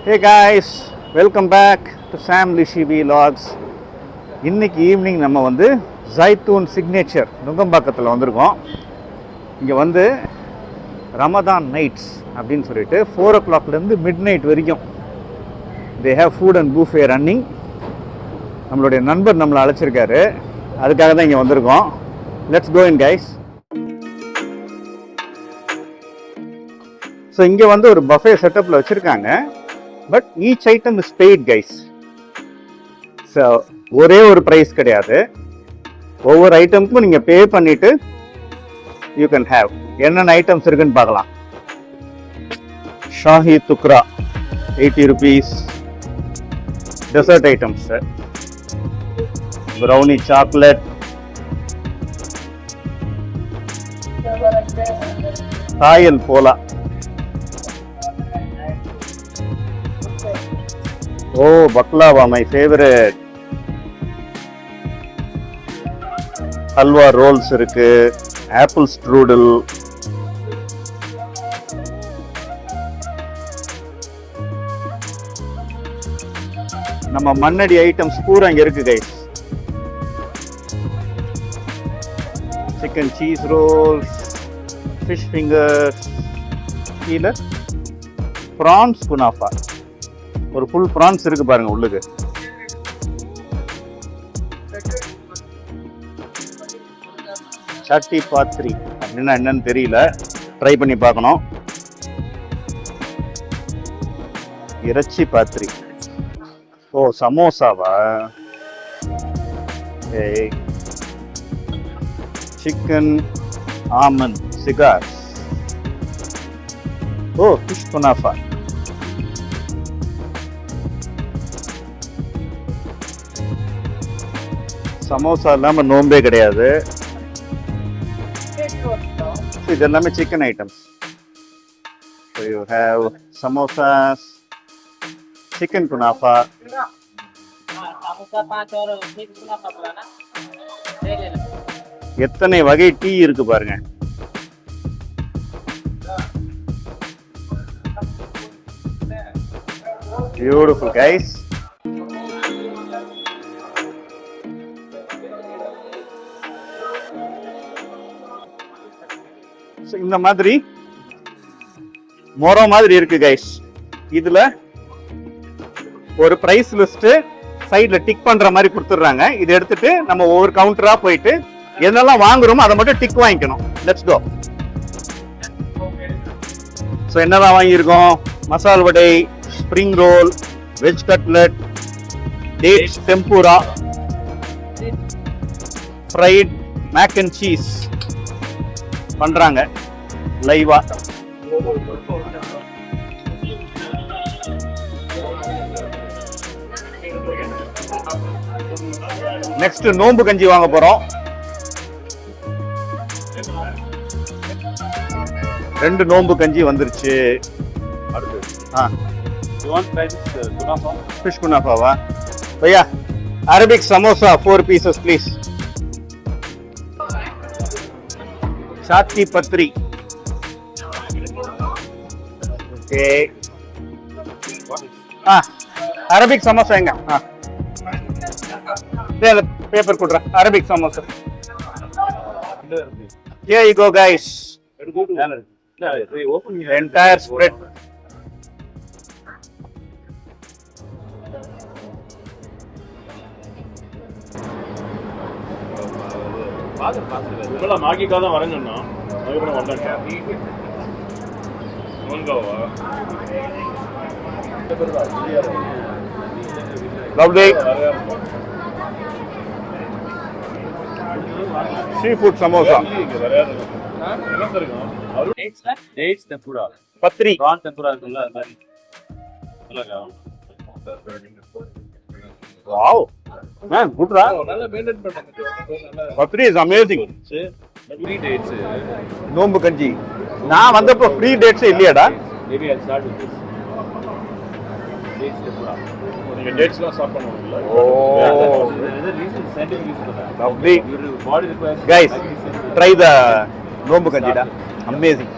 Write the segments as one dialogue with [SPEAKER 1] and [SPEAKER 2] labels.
[SPEAKER 1] Hey guys, welcome back to Sam Lishi Vlogs. இன்னைக்கு evening நம்ம வந்து Zaitoon Signature நுங்கம்பாக்கத்தில் வந்திருக்கோம். இங்கே வந்து ரமதான் நைட்ஸ் அப்படின்னு சொல்லிட்டு 4 o'clockலேருந்து midnight வரைக்கும் they have food and buffet running. நம்மளுடைய நண்பர் நம்மளை அழைச்சிருக்காரு, அதுக்காக தான் இங்கே வந்திருக்கோம். Let's go in guys. So இங்கே வந்து ஒரு பஃபே செட்டப்பில் வச்சுருக்காங்க. But each item is paid guys. So ஒரே ஒரு ப்ரைஸ் கிடையாது, ஒவ்வொரு ஐட்டமுக்கும் நீங்கள் பே பண்ணிவிட்டு யூ கேன் ஹேவ். என்னென்ன ஐட்டம்ஸ் இருக்குன்னு பார்க்கலாம். Shahi tukra 80 rupees. Dessert items, brownie chocolate, தாயல் போலா, oh baklava my favorite. Halwa rolls இருக்கு, ஆப்பிள் ஸ்ட்ரூடல், நம்ம மன்னடி ஐட்டம்ஸ் பூரா இங்க இருக்கு guys. Chicken cheese rolls, fish fingers, கீழே ப்ரான்ஸ் குனாஃபா, ஒரு ஃபுல் ப்ரான்ஸ் இருக்கு பாருங்க உள்ளுக்கு. சட்டி பாத்ரி அப்படின்னா என்னன்னு தெரியல, ட்ரை பண்ணி பார்க்கணும். இறைச்சி பாத்ரி, ஓ சமோசாவா. சிக்கன் ஆமன் சிகார்ஸ், ஓ ஃபிஷ் குனாஃபா. சமோசா இல்லாமல் நோம்பே கிடையாது. இது எல்லாமே chicken items. So you have samosas, chicken kunafa. எத்தனை வகை டீ இருக்கு பாருங்க. Beautiful guys. இந்த மாதிரி மொரம் மாதிரி இருக்கு கைஸ். இதுல ஒரு பிரைஸ் லிஸ்ட் சைட்ல டிக் பண்ற மாதிரி கொடுத்துடுறாங்க. இதை எடுத்துட்டு நம்ம ஒவ்வொரு கவுண்டரா போயிட்டு என்னெல்லாம் வாங்குறோமோ அதை மட்டும் டிக் வாங்கிக்கணும். Let's go. ஸோ என்னதான் வாங்கியிருக்கோம்? Masal vada, spring roll, veg cutlet, dates tempura, fried mac and cheese பண்றாங்க லைவா. நெக்ஸ்ட் நோம்பு கஞ்சி வாங்க போறோம். 2 நோம்பு கஞ்சி வந்துருச்சு. ஃபிஷ் குனாஃபாவா பையா? Arabic samosa 4 pieces please. சாத்தி பத்ரி, ஓகே. அரபிக் சமோசா எங்க? பேப்பர் கொடுற Arabic samosa. Here you go guys. Entire spread.
[SPEAKER 2] மாகிக்கா தான் வரேன்னா
[SPEAKER 1] lovely seafood samosa.
[SPEAKER 2] dates tempura,
[SPEAKER 1] Badri
[SPEAKER 2] prawn tempura இருக்குல்ல அது மாதிரி.
[SPEAKER 1] wow man, good ra.
[SPEAKER 2] நல்லா மெயின்டைன் பண்ணாங்க.
[SPEAKER 1] Badri is amazing.
[SPEAKER 2] free dates
[SPEAKER 1] நோம்பு கஞ்சி நான் வந்தப்போ ஃப்ரீ டேட்ஸ் இல்லையாடா?
[SPEAKER 2] maybe I'll start with this dates tempura. நீங்க டேட்ஸ்லாம் ஸ்டார்ட் பண்ணுவீங்களா? ஓ இது ரீசன் சயின்டிஃபிக் யூஸ் பண்ணா.
[SPEAKER 1] lovely
[SPEAKER 2] body requires
[SPEAKER 1] guys, try the நோம்பு கஞ்சிடா. amazing,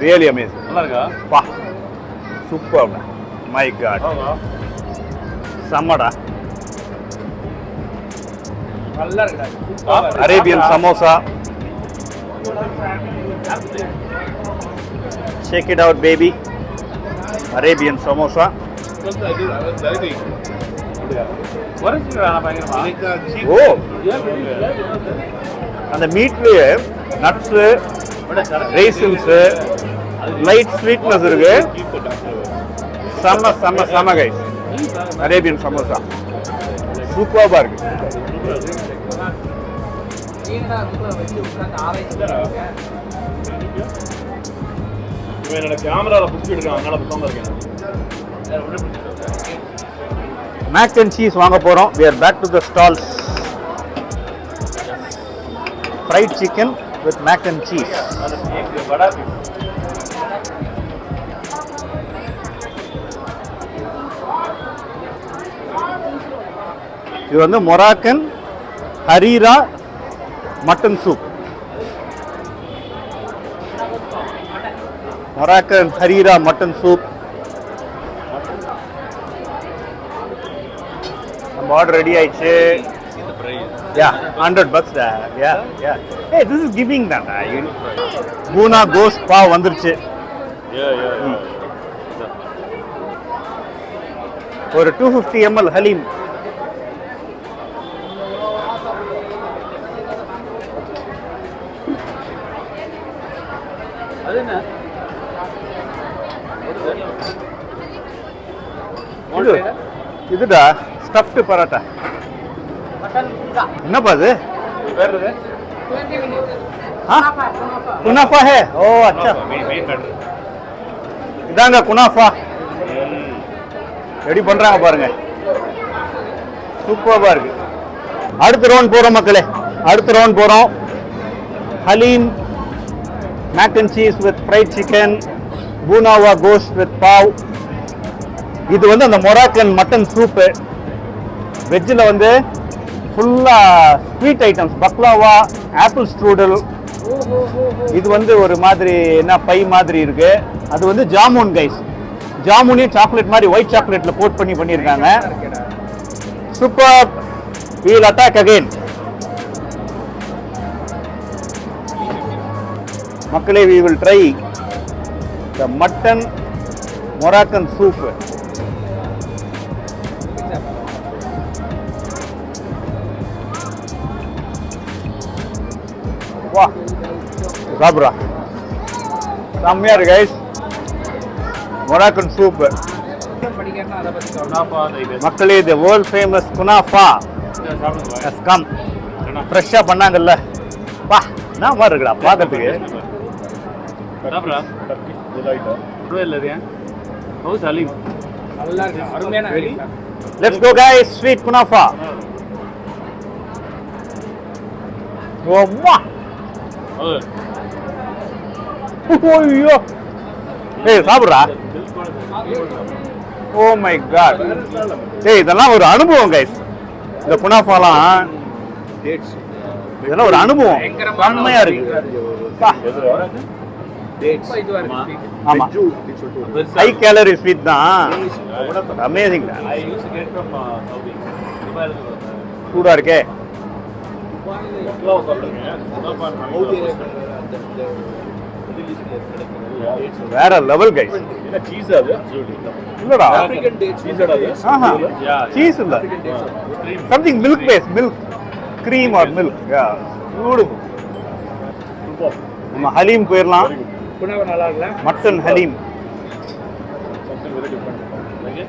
[SPEAKER 1] really amazing.
[SPEAKER 2] நல்லா இருக்கா?
[SPEAKER 1] வா சூப்பர். My God செம்மடா.
[SPEAKER 3] நல்லா இருக்குடா.
[SPEAKER 1] Arabian samosa. Check it out baby. Arabian Samosa. ஓ, அந்த மீட்லயே நட்ஸ், ரேசின்ஸ், லைட் ஸ்வீட்னஸ் இருக்கு. செம்ம செம்ம செம்ம கைஸ். அரேபியன் சமோசா சூப்பராக இருக்கு.
[SPEAKER 2] என்னோட கேமரால புடிச்சு எடுக்கலாம், அதனால புத்தகம் இருக்கேன்.
[SPEAKER 1] Mac and cheese வாங்க போறோம். We are back to the stalls. Fried chicken with mac and cheese. இது வந்து Moroccan harira mutton soup. Moroccan harira mutton soup. நம்ம ஆர்டர் ரெடி ஆயிடுச்சு. Yeah, $100 da. Yeah. Hey, this is giving that. Guna ghost pav வந்துருச்சு.
[SPEAKER 2] Yeah.
[SPEAKER 1] ஒரு 250 ml Haleem.
[SPEAKER 3] அது என்ன?
[SPEAKER 1] இதுடா stuffed parotta. என்னப்பா அது? குனாஃபா ஹே. ஓ அச்சா, இதாங்க குனாஃபா. எப்படி பண்றாங்க பாருங்க, சூப்பரா இருக்கு. அடுத்த ரவுண்ட் போறோம் மக்களே, அடுத்த ரவுண்ட் போறோம். Haleem, mac and cheese with fried chicken, bunawa ghost with pav. இது வந்து அந்த மொராக்கன் மட்டன் சூப்பு. வெஜ்ஜில் வந்து ஃபுல்லாக sweet items, baklava, apple strudel. இது வந்து ஒரு மாதிரி என்ன பை மாதிரி இருக்கு. அது வந்து ஜாமுன் கைஸ். ஜாமுனையும் சாக்லேட் மாதிரி ஒயிட் சாக்லேட்டில் கோட் பண்ணியிருக்காங்க. Super. We will attack again. மக்களே, we will try the mutton Moroccan soup. வா சாப்பிட்றா, செம்மையா இருக்கு கைஸ். Moroccan soup. மக்களே, the world famous Kunafa has come. ஃப்ரெஷ்ஷாக பண்ணாங்கல்ல, வா என்ன மாதிரி இருக்குடா பார்க்கறதுக்கு. Let's go guys, sweet Kunafa. அம்மா, ஐயோ, ஏய் சாப்பிட்றா. Oh my god. ஏய் இதெல்லாம் ஒரு அனுபவம் கைஸ். இந்த குனாஃபாலாம் இதெல்லாம் ஒரு அனுபவம், செம்மையா இருக்கு. ஆமா, ஹை கேலரி ஸ்வீட் தான். அமேசிங் தான். சூடா இருக்கே. வேற லெவல் கைஸ். இல்லடா, சீஸ் இல்ல, something milk base, milk cream or milk. Yeah, beautiful. நம்ம ஹலீம் போயிடலாம்.
[SPEAKER 3] குனாஃபா நல்லா இருக்குல்ல?
[SPEAKER 1] Mutton Haleem.
[SPEAKER 2] something very different. like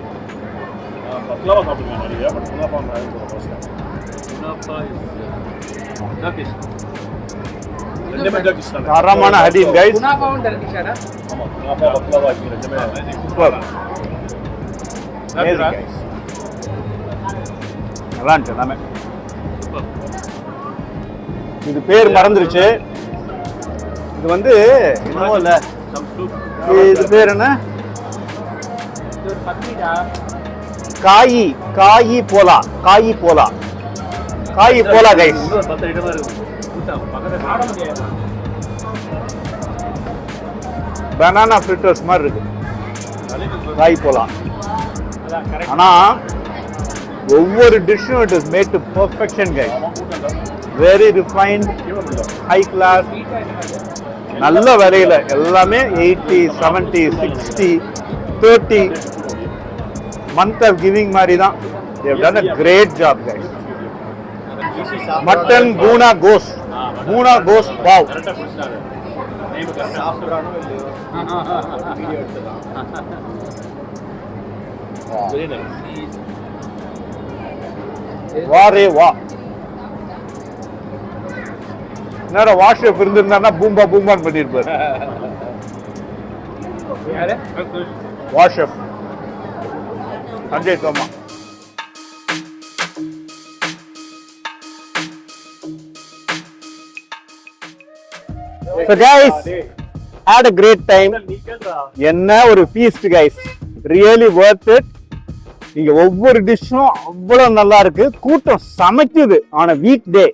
[SPEAKER 2] baklava சாப்பிடுங்க நிறைய, பட் குனாஃபா நான் first time. Kunafa is Turkish. ரெண்டுமே டர்க்கிஷ் தான்.
[SPEAKER 1] தரமான ஹலீம் கைஸ்.
[SPEAKER 3] குனாஃபாவும் டர்க்கிஷாடா?
[SPEAKER 2] ஆமா, குனாஃபா baklava இது ரெண்டுமே
[SPEAKER 1] சூப்பர். நல்லா இருந்துச்சு எல்லாமே. இது பேர் மறந்துருச்சு. இது வந்து என்னமோ இல்ல, இது பேர் என்ன, காயி போலா கைஸ். பனானா ஃபில்டர்ஸ் மாதிரி இருக்கு. காய் போலா ஆனா ஒவ்வொரு டிஷ்ஷும் it is made to perfection guys. Very refined, high class, நல்ல விலையில எல்லாமே 80, 70, 60, 30 மந்த் ஆஃப் கிவிங் மாதிரி தான். They have done a great job guys. Mutton Guna Ghost. Guna Ghost wow. வாரே வா. என்னடா வாஷ் இருந்திருந்தாருன்னா பூம்பா பூம்பான்னு பண்ணிருப்பாரு. வாஷ் Sanjay Soma. So guys, had a great time. என்ன ஒரு feast guys, really worth it. இங்க ஒவ்வொரு டிஷ்ஷும் அவ்வளவு நல்லா இருக்கு. கூட்டம் சமைக்குது on a weekday.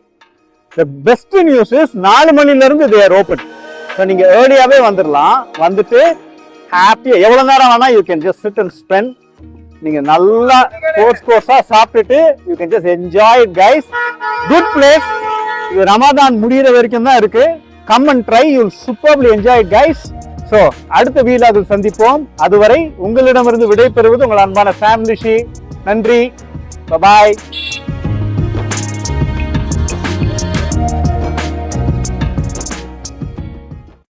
[SPEAKER 1] The best news is 4 மணில இருந்து they are open. So நீங்க ஏர்லியாவே வந்துடலாம். வந்துட்டு ஹாப்பியா எவ்வளவு நேரம் வேணா you can just sit and spend. நீங்க நல்லா கோர்ஸா சாப்பிட்டுட்டு you can just enjoy it guys. Good place. இது ரமதான் முடியிற வரைக்கும் தான் இருக்கு. Come and try, you'll superbly enjoy it guys. So அடுத்த வீடியோவில் சந்திப்போம். அதுவரை உங்களிடமிருந்து விடைபெறுவது உங்கள் அன்பான ஃபேமிலி. நன்றி. Bye bye.